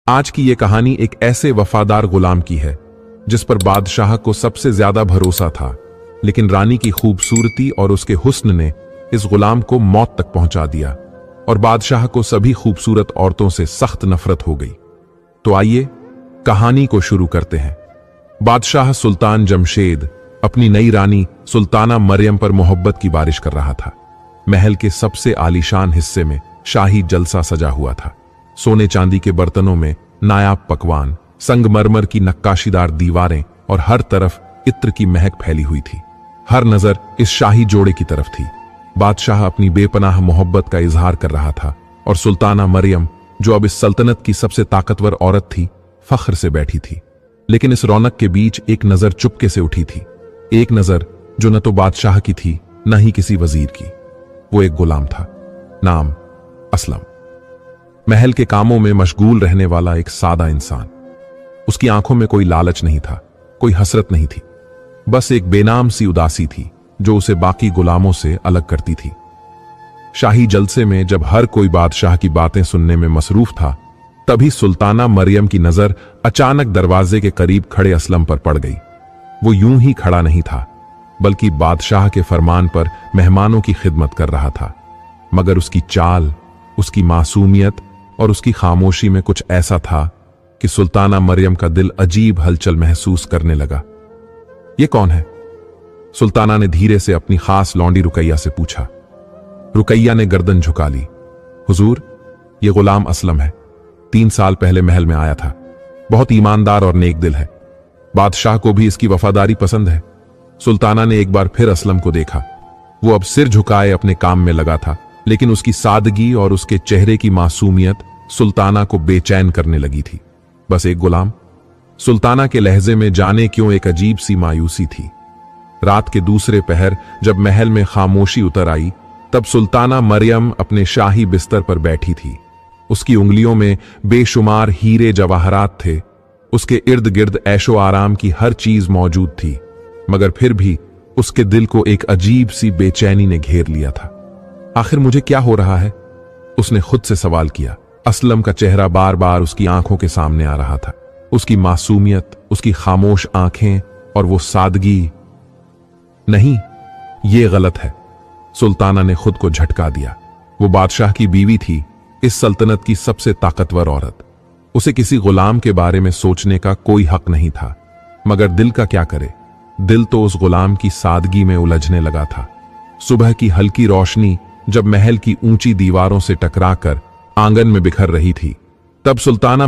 आज की ये कहानी एक ऐसे वफादार गुलाम की है जिस पर बादशाह को सबसे ज्यादा भरोसा था, लेकिन रानी की खूबसूरती और उसके हुस्न ने इस गुलाम को मौत तक पहुंचा दिया और बादशाह को सभी खूबसूरत औरतों से सख्त नफरत हो गई। तो आइए कहानी को शुरू करते हैं। बादशाह सुल्तान जमशेद अपनी नई रानी सुल्ताना मरियम पर मोहब्बत की बारिश कर रहा था। महल के सबसे आलीशान हिस्से में शाही जलसा सजा हुआ था। सोने चांदी के बर्तनों में नायाब पकवान, संगमरमर की नक्काशीदार दीवारें और हर तरफ इत्र की महक फैली हुई थी। हर नजर इस शाही जोड़े की तरफ थी। बादशाह अपनी बेपनाह मोहब्बत का इजहार कर रहा था और सुल्ताना मरियम, जो अब इस सल्तनत की सबसे ताकतवर औरत थी, फख्र से बैठी थी। लेकिन इस रौनक के बीच एक नजर चुपके से उठी थी। एक नजर जो न तो बादशाह की थी न ही किसी वजीर की। वो एक गुलाम था, नाम असलम। महल के कामों में मशगूल रहने वाला एक सादा इंसान। उसकी आंखों में कोई लालच नहीं था, कोई हसरत नहीं थी, बस एक बेनाम सी उदासी थी जो उसे बाकी गुलामों से अलग करती थी। शाही जलसे में जब हर कोई बादशाह की बातें सुनने में मसरूफ था, तभी सुल्ताना मरियम की नजर अचानक दरवाजे के करीब खड़े असलम पर पड़ गई। वो यूं ही खड़ा नहीं था, बल्कि बादशाह के फरमान पर मेहमानों की खिदमत कर रहा था। मगर उसकी चाल, उसकी मासूमियत और उसकी खामोशी में कुछ ऐसा था कि सुल्ताना मरियम का दिल अजीब हलचल महसूस करने लगा। ये कौन है? सुल्ताना ने धीरे से अपनी खास लौंडी रुकैया से पूछा। रुकैया ने गर्दन झुका ली। हुजूर, ये गुलाम असलम है। 3 साल पहले महल में आया था। बहुत ईमानदार और नेक दिल है। बादशाह को भी इसकी वफादारी पसंद है। सुल्ताना ने एक बार फिर असलम को देखा। वो अब सिर झुकाए अपने काम में लगा था, लेकिन उसकी सादगी और उसके चेहरे की मासूमियत सुल्ताना को बेचैन करने लगी थी। बस एक गुलाम? सुल्ताना के लहजे में जाने क्यों एक अजीब सी मायूसी थी। रात के दूसरे पहर जब महल में खामोशी उतर आई, तब सुल्ताना मरियम अपने शाही बिस्तर पर बैठी थी। उसकी उंगलियों में बेशुमार हीरे जवाहरात थे। उसके इर्द गिर्द ऐशो आराम की हर चीज मौजूद थी, मगर फिर भी उसके दिल को एक अजीब सी बेचैनी ने घेर लिया था। आखिर मुझे क्या हो रहा है? उसने खुद से सवाल किया। असलम का चेहरा बार बार उसकी आंखों के सामने आ रहा था। उसकी मासूमियत, उसकी खामोश आंखें और वो सादगी। नहीं, ये गलत है। सुल्ताना ने खुद को झटका दिया। वो बादशाह की बीवी थी, इस सल्तनत की सबसे ताकतवर औरत। उसे किसी गुलाम के बारे में सोचने का कोई हक नहीं था। मगर दिल का क्या करे? दिल तो उस गुलाम की सादगी में उलझने लगा था। सुबह की हल्की रोशनी जब महल की ऊंची दीवारों से टकराकर आंगन में बिखर रही थी, तब सुल्ताना